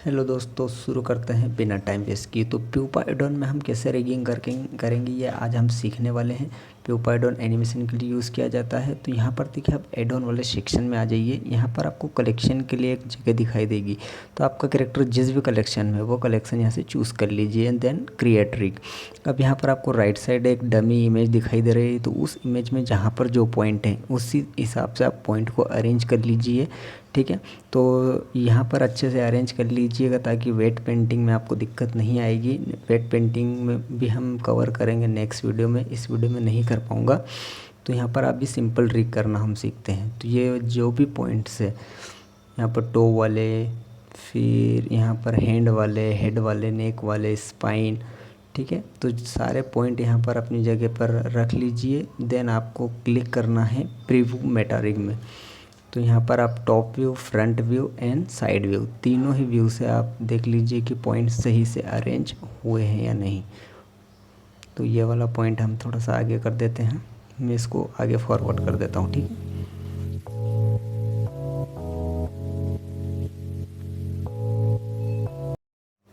Hello दोस्तों, शुरू करते हैं बिना टाइम वेस्ट किए। तो प्यूपाइडॉन में हम कैसे रिगिंग करेंगे ये आज हम सीखने वाले हैं। प्यूपाइडॉन एनिमेशन के लिए यूज़ किया जाता है। तो यहाँ पर देखिए, आप एडॉन वाले सेक्शन में आ जाइए। यहाँ पर आपको कलेक्शन के लिए एक जगह दिखाई देगी। तो आपका कैरेक्टर जिस भी कलेक्शन में वो कलेक्शन यहाँ से चूज़ कर लीजिए एंड देन क्रिएट रिग। अब यहाँ पर आपको राइट साइड एक डमी इमेज दिखाई दे रही है। तो उस इमेज में जहाँ पर जो पॉइंट है उसी हिसाब से आप पॉइंट को अरेंज कर लीजिए। ठीक है, तो यहाँ पर अच्छे से अरेंज कर लीजिएगा ताकि वेट पेंटिंग में आपको दिक्कत नहीं आएगी। वेट पेंटिंग में भी हम कवर करेंगे नेक्स्ट वीडियो में, इस वीडियो में नहीं कर पाऊँगा। तो यहाँ पर अभी सिंपल रिग करना हम सीखते हैं। तो ये जो भी पॉइंट्स है यहाँ पर टो वाले, फिर यहाँ पर हैंड वाले, हेड वाले, नेक वाले, स्पाइन, ठीक है, तो सारे पॉइंट यहाँ पर अपनी जगह पर रख लीजिए। देन आपको क्लिक करना है प्रीव्यू मेटा रिग में। तो यहाँ पर आप top view, front view and side view, तीनों ही व्यू से आप देख लीजिए कि पॉइंट सही से अरेंज हुए हैं या नहीं। तो ये वाला पॉइंट हम थोड़ा सा आगे कर देते हैं। मैं इसको आगे फॉरवर्ड कर देता हूँ। ठीक है,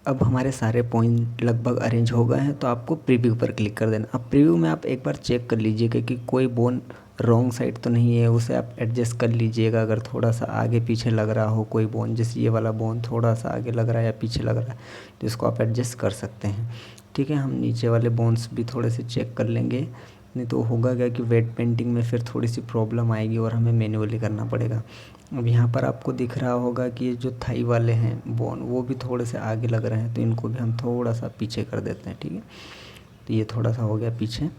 अब हमारे सारे पॉइंट लगभग अरेंज हो गए हैं। तो आपको प्रीव्यू पर क्लिक कर देना। अब प्रीव्यू में आप एक बार चेक कर लीजिएगा कि कोई बोन रॉन्ग साइड तो नहीं है, उसे आप एडजस्ट कर लीजिएगा। अगर थोड़ा सा आगे पीछे लग रहा हो कोई बोन, जैसे ये वाला बोन थोड़ा सा आगे लग रहा है या पीछे लग रहा है, तो इसको आप एडजस्ट कर सकते हैं। ठीक है, हम नीचे वाले बोन्स भी थोड़े से चेक कर लेंगे, नहीं तो होगा क्या कि वेट पेंटिंग में फिर थोड़ी सी प्रॉब्लम आएगी और हमें मैन्युअली करना पड़ेगा। अब यहाँ पर आपको दिख रहा होगा कि ये जो थाई वाले हैं बोन वो भी थोड़े से आगे लग रहे हैं, तो इनको भी हम थोड़ा सा पीछे कर देते हैं। ठीक है, तो ये थोड़ा सा हो गया पीछे।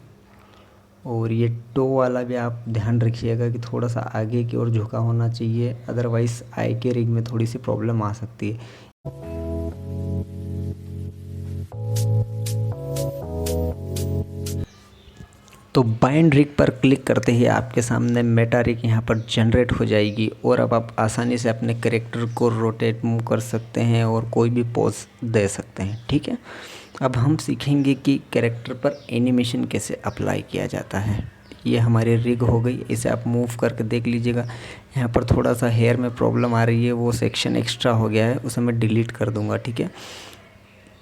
और ये टो वाला भी आप ध्यान रखिएगा कि थोड़ा सा आगे की ओर झुका होना चाहिए, अदरवाइज़ आई के रिग में थोड़ी सी प्रॉब्लम आ सकती है। तो बाइंड रिग पर क्लिक करते ही आपके सामने मेटा रिग यहाँ पर जनरेट हो जाएगी और अब आप आसानी से अपने कैरेक्टर को रोटेट मूव कर सकते हैं और कोई भी पोज दे सकते हैं। ठीक है, अब हम सीखेंगे कि कैरेक्टर पर एनिमेशन कैसे अप्लाई किया जाता है। ये हमारी रिग हो गई, इसे आप मूव करके देख लीजिएगा। यहाँ पर थोड़ा सा हेयर में प्रॉब्लम आ रही है, वो सेक्शन एक्स्ट्रा हो गया है, उसे मैं डिलीट कर दूँगा। ठीक है,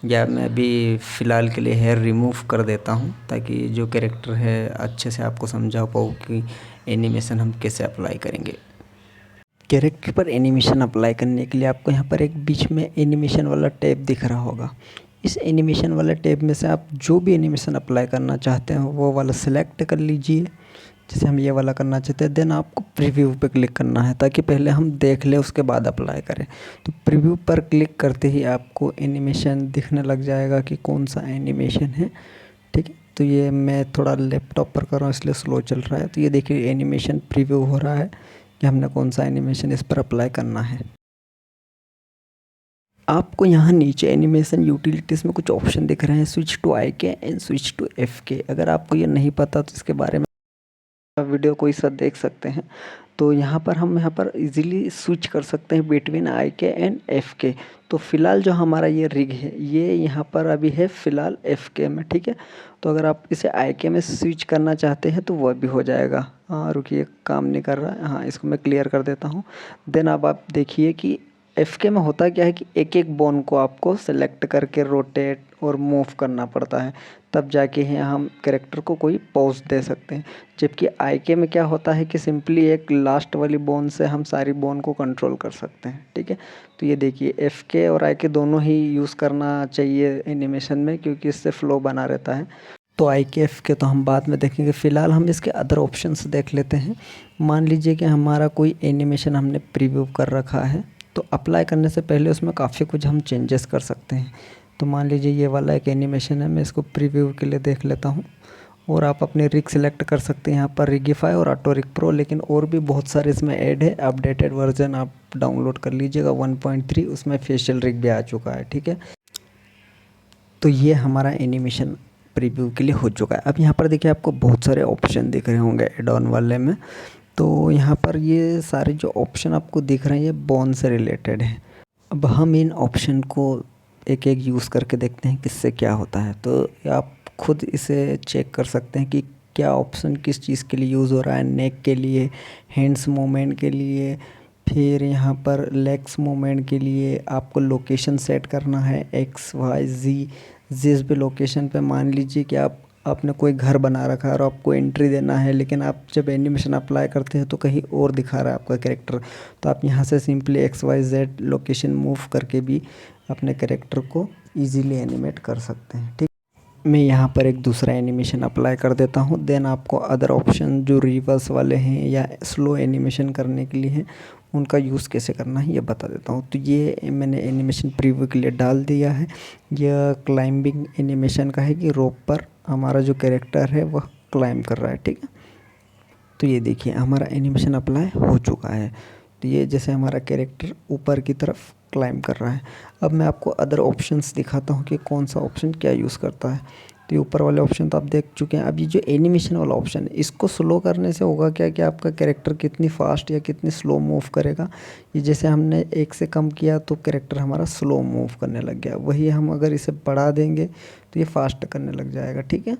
या मैं अभी फ़िलहाल के लिए हेयर रिमूव कर देता हूँ ताकि जो कैरेक्टर है अच्छे से आपको समझा पाऊँ कि एनिमेशन हम कैसे अप्लाई करेंगे। कैरेक्टर पर एनिमेशन अप्लाई करने के लिए आपको यहाँ पर एक बीच में एनिमेशन वाला टैब दिख रहा होगा। इस एनिमेशन वाले टैब में से आप जो भी एनिमेशन अप्लाई करना चाहते हैं वो वाला सिलेक्ट कर लीजिए। जैसे हम ये वाला करना चाहते हैं, देन आपको प्रीव्यू पे क्लिक करना है ताकि पहले हम देख लें उसके बाद अप्लाई करें। तो प्रीव्यू पर क्लिक करते ही आपको एनिमेशन दिखने लग जाएगा कि कौन सा एनिमेशन है। ठीक है, तो ये मैं थोड़ा लैपटॉप पर कर रहा हूँ इसलिए स्लो चल रहा है। तो ये देखिए एनिमेशन प्रीव्यू हो रहा है कि हमने कौन सा एनिमेशन इस पर अप्लाई करना है। आपको यहाँ नीचे एनिमेशन यूटिलिटीज़ में कुछ ऑप्शन दिख रहे हैं, स्विच टू आई के एंड स्विच टू एफ के। अगर आपको ये नहीं पता तो इसके बारे में वीडियो कोई सा देख सकते हैं। तो यहाँ पर हम इजीली स्विच कर सकते हैं बिटवीन आई के एंड एफ के। तो फिलहाल जो हमारा ये रिग है ये यहाँ पर अभी है फ़िलहाल एफ के में। ठीक है, तो अगर आप इसे आई के में स्विच करना चाहते हैं तो वह भी हो जाएगा। हाँ रुकिए, काम नहीं कर रहा है। हाँ, इसको मैं क्लियर कर देता हूँ। देन अब आप देखिए कि एफ के में होता क्या है कि एक एक बोन को आपको सेलेक्ट करके रोटेट और मूव करना पड़ता है, तब जाके यहाँ हम कैरेक्टर को कोई पोज दे सकते हैं। जबकि आई के में क्या होता है कि सिंपली एक लास्ट वाली बोन से हम सारी बोन को कंट्रोल कर सकते हैं। ठीक है, तो ये देखिए एफ के और आई के दोनों ही यूज़ करना चाहिए एनिमेशन में क्योंकि इससे फ्लो बना रहता है। तो आई के एफ के तो हम बाद में देखेंगे, फ़िलहाल हम इसके अदर ऑप्शंस देख लेते हैं। मान लीजिए कि हमारा कोई एनिमेशन हमने प्रीव्यू कर रखा है, तो अप्लाई करने से पहले उसमें काफ़ी कुछ हम चेंजेस कर सकते हैं। तो मान लीजिए ये वाला एक एनिमेशन है, मैं इसको प्रीव्यू के लिए देख लेता हूँ और आप अपने रिग सेलेक्ट कर सकते हैं यहाँ पर रिगिफाई और ऑटो रिग प्रो, लेकिन और भी बहुत सारे इसमें ऐड है। अपडेटेड वर्जन आप डाउनलोड कर लीजिएगा 1.3, उसमें फेशियल रिग भी आ चुका है। ठीक है, तो ये हमारा एनिमेशन प्रीव्यू के लिए हो चुका है। अब यहाँ पर देखिए आपको बहुत सारे ऑप्शन दिख रहे होंगे एड ऑन वाले में। तो यहाँ पर ये सारे जो ऑप्शन आपको दिख रहे हैं ये बोन से रिलेटेड हैं। अब हम इन ऑप्शन को एक एक यूज़ करके देखते हैं किससे क्या होता है। तो आप खुद इसे चेक कर सकते हैं कि क्या ऑप्शन किस चीज़ के लिए यूज़ हो रहा है। नेक के लिए, हैंड्स मूवमेंट के लिए, फिर यहाँ पर लेग्स मूवमेंट के लिए आपको लोकेशन सेट करना है, एक्स वाई जी। जिस भी लोकेशन पे मान लीजिए कि आपने कोई घर बना रखा है और आपको एंट्री देना है, लेकिन आप जब एनिमेशन अप्लाई करते हैं तो कहीं और दिखा रहा है आपका कैरेक्टर, तो आप यहाँ से simply X Y Z location move करके भी अपने कैरेक्टर को ईजीली एनिमेट कर सकते हैं। ठीक, मैं यहाँ पर एक दूसरा एनिमेशन अप्लाई कर देता हूँ, देन आपको अदर ऑप्शन जो रिवर्स वाले हैं या स्लो एनिमेशन करने के लिए हैं उनका यूज़ कैसे करना है ये बता देता हूँ। तो ये मैंने एनिमेशन प्रीव्यू के लिए डाल दिया है। यह क्लाइंबिंग एनिमेशन का है कि रोप पर हमारा जो कैरेक्टर है वह क्लाइंब कर रहा है। ठीक है, तो ये देखिए हमारा एनिमेशन अप्लाई हो चुका है। तो ये जैसे हमारा कैरेक्टर ऊपर की तरफ क्लाइंब कर रहा है। अब मैं आपको अदर ऑप्शंस दिखाता हूँ कि कौन सा ऑप्शन क्या यूज़ करता है। तो ये ऊपर वाले ऑप्शन तो आप देख चुके हैं। अब ये जो एनिमेशन वाला ऑप्शन है इसको स्लो करने से होगा क्या कि आपका कैरेक्टर कितनी फास्ट या कितनी स्लो मूव करेगा। ये जैसे हमने एक से कम किया तो कैरेक्टर हमारा स्लो मूव करने लग गया, वही हम अगर इसे बढ़ा देंगे तो ये फास्ट करने लग जाएगा। ठीक है,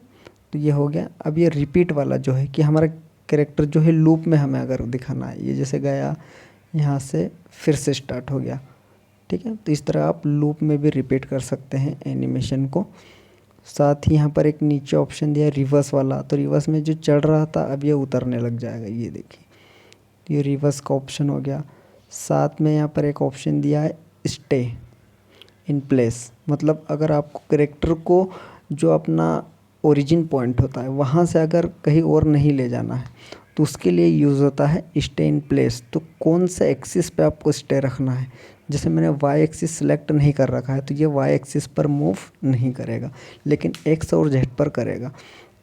तो ये हो गया। अब ये रिपीट वाला जो है कि हमारा कैरेक्टर जो है लूप में हमें अगर दिखाना है, ये जैसे गया यहाँ से फिर से स्टार्ट हो गया। ठीक है, तो इस तरह आप लूप में भी रिपीट कर सकते हैं एनिमेशन को। साथ ही यहाँ पर एक नीचे ऑप्शन दिया है रिवर्स वाला, तो रिवर्स में जो चढ़ रहा था अब ये उतरने लग जाएगा। ये देखिए, ये रिवर्स का ऑप्शन हो गया। साथ में यहाँ पर एक ऑप्शन दिया है स्टे इन प्लेस, मतलब अगर आपको कैरेक्टर को जो अपना ओरिजिन पॉइंट होता है वहाँ से अगर कहीं और नहीं ले जाना है तो उसके लिए यूज़ होता है स्टे इन प्लेस। तो कौन से एक्सिस पे आपको स्टे रखना है, जैसे मैंने वाई एक्सिस सेलेक्ट नहीं कर रखा है तो ये वाई एक्सिस पर मूव नहीं करेगा, लेकिन एक्स और जेड पर करेगा।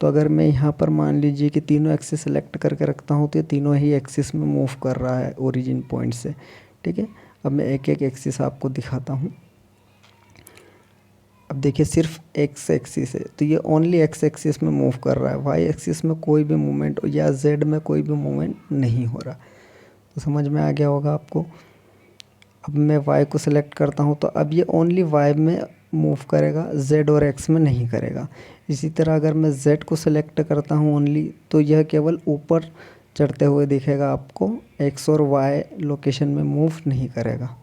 तो अगर मैं यहाँ पर मान लीजिए कि तीनों एक्सिस सेलेक्ट करके रखता हूँ तो ये तीनों ही एक्सिस में मूव कर रहा है ओरिजिन पॉइंट से। ठीक है, अब मैं एक एक एक्सिस आपको दिखाता हूँ। अब देखिए सिर्फ एक्स एक्सिस है तो ये ओनली एक्स एक्सिस में मूव कर रहा है, वाई एक्सिस में कोई भी मूवमेंट या जेड में कोई भी मूवमेंट नहीं हो रहा। तो समझ में आ गया होगा आपको। अब मैं वाई को सिलेक्ट करता हूँ तो अब ये ओनली वाई में मूव करेगा, जेड और एक्स में नहीं करेगा। इसी तरह अगर मैं जेड को सिलेक्ट करता हूँ ओनली तो यह केवल ऊपर चढ़ते हुए दिखेगा आपको, एक्स और वाई लोकेशन में मूव नहीं करेगा।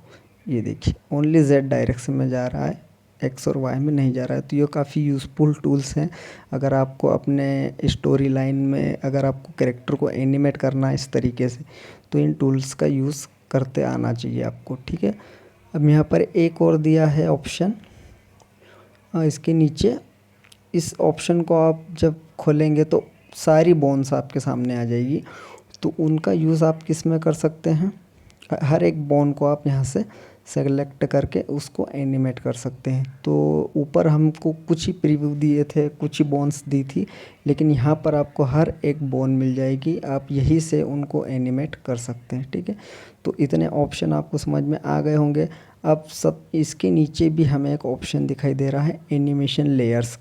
ये देखिए ओनली जेड डायरेक्शन में जा रहा है, एक्स और वाई में नहीं जा रहा है। तो ये काफ़ी यूज़फुल टूल्स हैं अगर आपको अपने स्टोरी लाइन में अगर आपको कैरेक्टर को एनिमेट करना है इस तरीके से, तो इन टूल्स का यूज़ करते आना चाहिए आपको। ठीक है, अब यहाँ पर एक और दिया है ऑप्शन, इसके नीचे इस ऑप्शन को आप जब खोलेंगे तो सारी बोन्स आपके सामने आ जाएगी। तो उनका यूज़ आप किस में कर सकते हैं, हर एक बोन को आप यहाँ से सेलेक्ट करके उसको एनिमेट कर सकते हैं। तो ऊपर हमको कुछ ही प्रीव्यू दिए थे, कुछ ही बोन्स दी थी, लेकिन यहाँ पर आपको हर एक बोन मिल जाएगी, आप यहीं से उनको एनिमेट कर सकते हैं। ठीक है, तो इतने ऑप्शन आपको समझ में आ गए होंगे। अब सब इसके नीचे भी हमें एक ऑप्शन दिखाई दे रहा है एनिमेशन लेयर्स।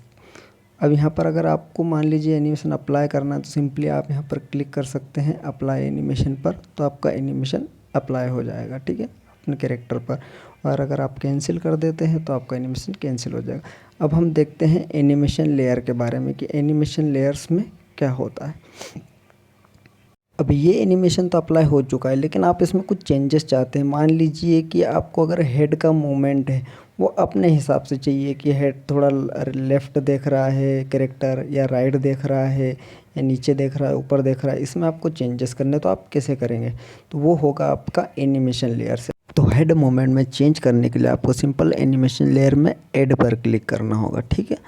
अब यहाँ पर अगर आपको मान लीजिए एनिमेशन अप्लाई करना है तो सिंपली आप यहाँ पर क्लिक कर सकते हैं अप्लाई एनिमेशन पर, तो आपका एनिमेशन अप्लाई हो जाएगा। ठीक है, अपने कैरेक्टर पर। और अगर आप कैंसिल कर देते हैं तो आपका एनिमेशन कैंसिल हो जाएगा। अब हम देखते हैं एनिमेशन लेयर के बारे में कि एनिमेशन लेयर्स में क्या होता है। अब ये एनिमेशन तो अप्लाई हो चुका है, लेकिन आप इसमें कुछ चेंजेस चाहते हैं। मान लीजिए कि आपको अगर हेड का मूवमेंट है वो अपने हिसाब से चाहिए कि हेड थोड़ा लेफ़्ट देख रहा है कैरेक्टर, या राइट देख रहा है, या नीचे देख रहा है, ऊपर देख रहा है, इसमें आपको चेंजेस करने। तो आप कैसे करेंगे, तो वो होगा आपका एनिमेशन लेयर से। तो हेड मूवमेंट में चेंज करने के लिए आपको सिंपल एनिमेशन लेयर में ऐड पर क्लिक करना होगा। ठीक है,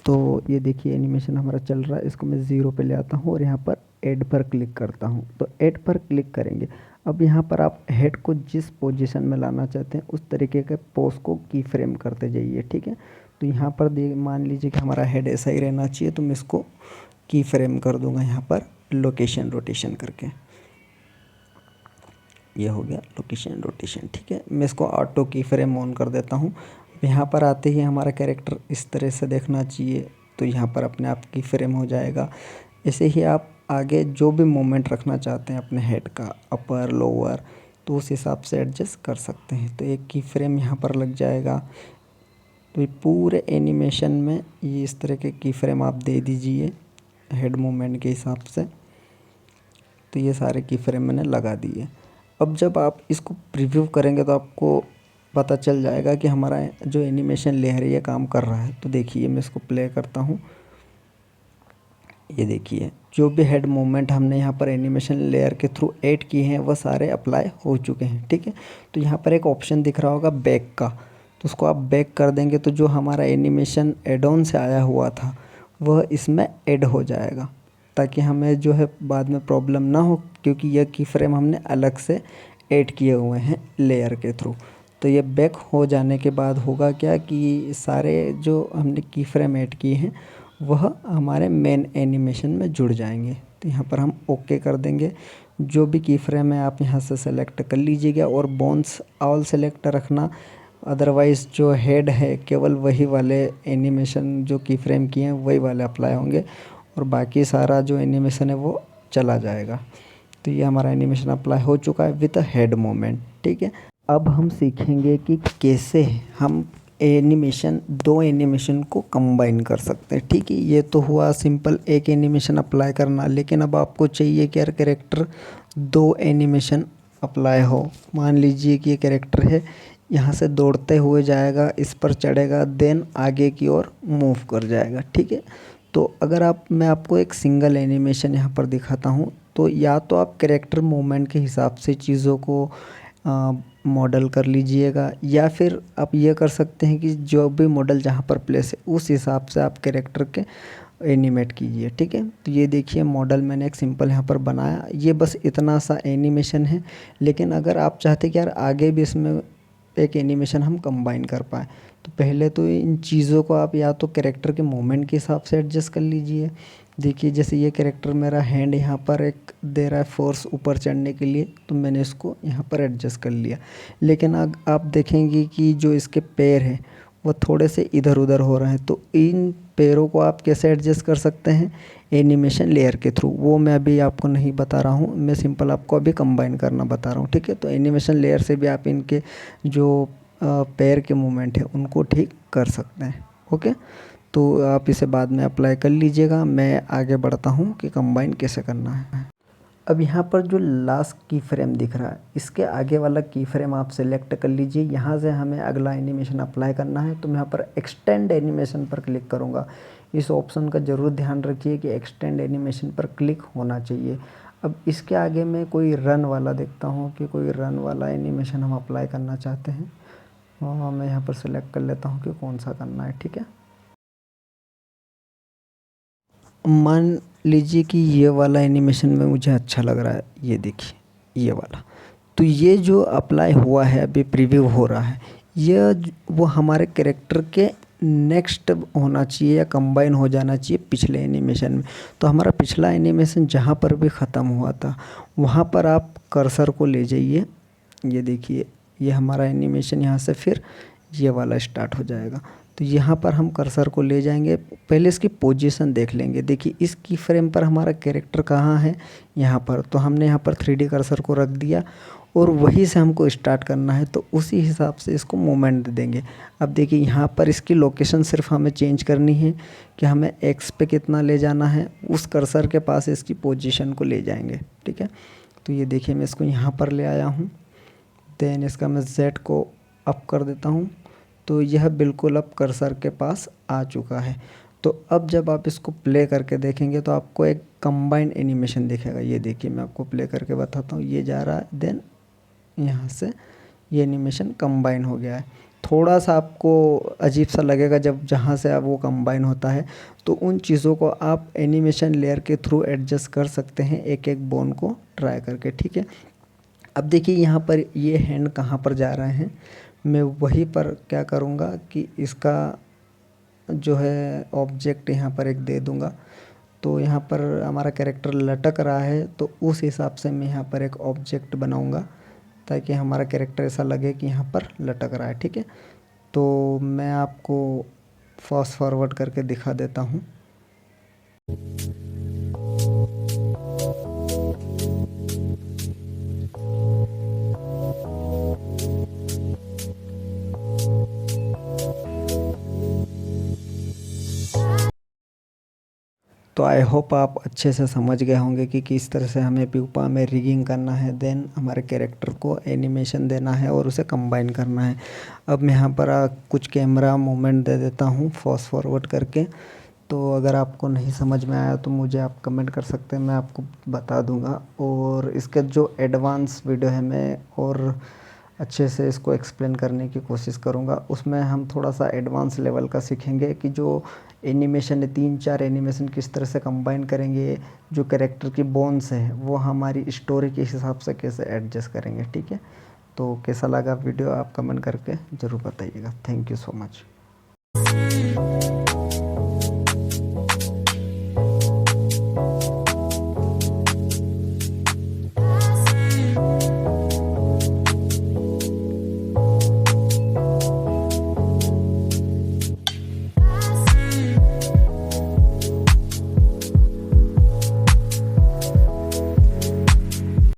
तो ये देखिए एनिमेशन हमारा चल रहा है, इसको मैं 0 पे ले आता हूँ और यहाँ पर ऐड पर क्लिक करता हूँ। तो ऐड पर क्लिक करेंगे। अब यहाँ पर आप हेड को जिस पोजीशन में लाना चाहते हैं उस तरीके के पोज को की फ्रेम करते जाइए। ठीक है, तो यहाँ पर मान लीजिए कि हमारा हेड ऐसा ही रहना चाहिए, तो मैं इसको की फ्रेम कर दूँगा यहाँ पर लोकेशन रोटेशन करके। ये हो गया लोकेशन रोटेशन। ठीक है, मैं इसको ऑटो की फ्रेम ऑन कर देता हूँ। यहाँ पर आते ही हमारा कैरेक्टर इस तरह से देखना चाहिए, तो यहाँ पर अपने आप की फ्रेम हो जाएगा। ऐसे ही आप आगे जो भी मूवमेंट रखना चाहते हैं अपने हेड का, अपर लोअर, तो उस हिसाब से एडजस्ट कर सकते हैं। तो एक की फ्रेम यहाँ पर लग जाएगा। तो ये पूरे एनिमेशन में ये इस तरह के की फ्रेम आप दे दीजिए हेड मूवमेंट के हिसाब से। तो ये सारे की फ्रेम मैंने लगा दिए। अब जब आप इसको प्रीव्यू करेंगे तो आपको पता चल जाएगा कि हमारा जो एनिमेशन लेयर है ये काम कर रहा है। तो देखिए मैं इसको प्ले करता हूँ, ये देखिए जो भी हेड मूवमेंट हमने यहाँ पर एनिमेशन लेयर के थ्रू ऐड किए हैं वह सारे अप्लाई हो चुके हैं, ठीक है। तो यहाँ पर एक ऑप्शन दिख रहा होगा बैक का, तो उसको आप बैक कर देंगे तो जो हमारा एनिमेशन एड ऑन से आया हुआ था वह इसमें ऐड हो जाएगा, ताकि हमें जो है बाद में प्रॉब्लम ना हो, क्योंकि यह की फ्रेम हमने अलग से ऐड किए हुए हैं लेयर के थ्रू। तो ये बैक हो जाने के बाद होगा क्या कि सारे जो हमने की फ्रेम ऐड किए हैं वह हमारे मेन एनिमेशन में जुड़ जाएंगे। तो यहाँ पर हम ओके कर देंगे। जो भी की फ्रेम है आप यहाँ से सेलेक्ट कर लीजिएगा और बोन्स ऑल सेलेक्ट रखना, अदरवाइज़ जो हेड है केवल वही वाले एनिमेशन जो की फ्रेम किए हैं वही वाले अप्लाई होंगे और बाकी सारा जो एनिमेशन है वो चला जाएगा। तो ये हमारा एनिमेशन अप्लाई हो चुका है विद हेड मोमेंट, ठीक है। अब हम सीखेंगे कि कैसे हम दो एनिमेशन को कंबाइन कर सकते हैं, ठीक है। ये तो हुआ सिंपल एक एनिमेशन अप्लाई करना, लेकिन अब आपको चाहिए कि यार कैरेक्टर दो एनिमेशन अप्लाई हो। मान लीजिए कि ये कैरेक्टर है, यहाँ से दौड़ते हुए जाएगा, इस पर चढ़ेगा, देन आगे की ओर मूव कर जाएगा, ठीक है। तो अगर मैं आपको एक सिंगल एनिमेशन यहाँ पर दिखाता हूँ, तो या तो आप कैरेक्टर मूवमेंट के हिसाब से चीज़ों को मॉडल कर लीजिएगा, या फिर आप ये कर सकते हैं कि जो भी मॉडल जहाँ पर प्लेस है उस हिसाब से आप कैरेक्टर के एनिमेट कीजिए, ठीक है। तो ये देखिए मॉडल मैंने एक सिंपल यहाँ पर बनाया, ये बस इतना सा एनिमेशन है। लेकिन अगर आप चाहते कि यार आगे भी इसमें एक एनिमेशन हम कंबाइन कर पाएँ, तो पहले तो इन चीज़ों को आप या तो कैरेक्टर के मूवमेंट के हिसाब से एडजस्ट कर लीजिए। देखिए जैसे ये कैरेक्टर मेरा हैंड यहाँ पर एक दे रहा है फोर्स ऊपर चढ़ने के लिए, तो मैंने इसको यहाँ पर एडजस्ट कर लिया। लेकिन आप देखेंगे कि जो इसके पैर हैं वो थोड़े से इधर उधर हो रहे हैं, तो इन पैरों को आप कैसे एडजस्ट कर सकते हैं एनिमेशन लेयर के थ्रू, वो मैं अभी आपको नहीं बता रहा हूँ, मैं सिंपल आपको अभी कंबाइन करना बता रहा हूँ, ठीक है। तो एनिमेशन लेयर से भी आप इनके जो पैर के मूवमेंट है उनको ठीक कर सकते हैं, ओके। तो आप इसे बाद में अप्लाई कर लीजिएगा, मैं आगे बढ़ता हूँ कि कंबाइन कैसे करना है। अब यहाँ पर जो लास्ट की फ्रेम दिख रहा है, इसके आगे वाला की फ्रेम आप सेलेक्ट कर लीजिए। यहाँ से हमें अगला एनिमेशन अप्लाई करना है, तो मैं यहाँ पर एक्सटेंड एनिमेशन पर क्लिक करूँगा। इस ऑप्शन का ज़रूर ध्यान रखिए कि एक्सटेंड एनिमेशन पर क्लिक होना चाहिए। अब इसके आगे मैं कोई रन वाला देखता हूँ कि कोई रन वाला एनिमेशन हम अप्लाई करना चाहते हैं, और मैं यहाँ पर सेलेक्ट कर लेता हूँ कि कौन सा करना है, ठीक है। मान लीजिए कि ये वाला एनिमेशन में मुझे अच्छा लग रहा है, ये देखिए ये वाला। तो ये जो अप्लाई हुआ है अभी प्रीव्यू हो रहा है, ये वो हमारे कैरेक्टर के नेक्स्ट होना चाहिए या कंबाइन हो जाना चाहिए पिछले एनिमेशन में। तो हमारा पिछला एनिमेशन जहाँ पर भी ख़त्म हुआ था वहाँ पर आप कर्सर को ले जाइए, ये देखिए ये हमारा एनिमेशन यहाँ से फिर ये वाला स्टार्ट हो जाएगा। तो यहाँ पर हम कर्सर को ले जाएंगे, पहले इसकी पोजीशन देख लेंगे। देखिए इस की फ्रेम पर हमारा कैरेक्टर कहाँ है, यहाँ पर। तो हमने यहाँ पर 3D कर्सर को रख दिया और वहीं से हमको स्टार्ट करना है, तो उसी हिसाब से इसको मूवमेंट दे देंगे। अब देखिए यहाँ पर इसकी लोकेशन सिर्फ हमें चेंज करनी है कि हमें एक्स पे कितना ले जाना है, उस कर्सर के पास इसकी पोजीशन को ले जाएंगे, ठीक है। तो ये देखिए मैं इसको यहाँ पर ले आया हूँ, देन इसका मैं Z को अप कर देता हूँ, तो यह बिल्कुल अब कर्सर के पास आ चुका है। तो अब जब आप इसको प्ले करके देखेंगे तो आपको एक कंबाइंड एनिमेशन दिखेगा। ये देखिए मैं आपको प्ले करके बताता हूँ, ये जा रहा है, देन यहाँ से ये एनिमेशन कंबाइन हो गया है। थोड़ा सा आपको अजीब सा लगेगा जब जहाँ से अब वो कंबाइन होता है, तो उन चीज़ों को आप एनिमेशन लेयर के थ्रू एडजस्ट कर सकते हैं एक एक बोन को ट्राई करके, ठीक है। अब देखिए यहाँ पर ये हैंड कहाँ पर जा रहे हैं, मैं वहीं पर क्या करूँगा कि इसका जो है ऑब्जेक्ट यहाँ पर एक दे दूँगा। तो यहाँ पर हमारा कैरेक्टर लटक रहा है, तो उस हिसाब से मैं यहाँ पर एक ऑब्जेक्ट बनाऊँगा ताकि हमारा कैरेक्टर ऐसा लगे कि यहाँ पर लटक रहा है, ठीक है। तो मैं आपको फास्ट फॉरवर्ड करके दिखा देता हूँ। तो आई होप आप अच्छे से समझ गए होंगे कि किस तरह से हमें प्यूपा में रिगिंग करना है, देन हमारे कैरेक्टर को एनिमेशन देना है और उसे कंबाइन करना है। अब मैं यहाँ पर कुछ कैमरा मूवमेंट दे देता हूँ फास्ट फॉरवर्ड करके। तो अगर आपको नहीं समझ में आया तो मुझे आप कमेंट कर सकते हैं, मैं आपको बता दूंगा। और इसके जो एडवांस वीडियो है मैं और अच्छे से इसको एक्सप्लेन करने की कोशिश करूँगा। उसमें हम थोड़ा सा एडवांस लेवल का सीखेंगे कि जो एनिमेशन है, 3-4 एनिमेशन किस तरह से कंबाइन करेंगे, जो कैरेक्टर की बोन्स है वो हमारी स्टोरी के हिसाब से कैसे एडजस्ट करेंगे। ठीक है, तो कैसा लगा वीडियो आप कमेंट करके ज़रूर बताइएगा। Thank you so much.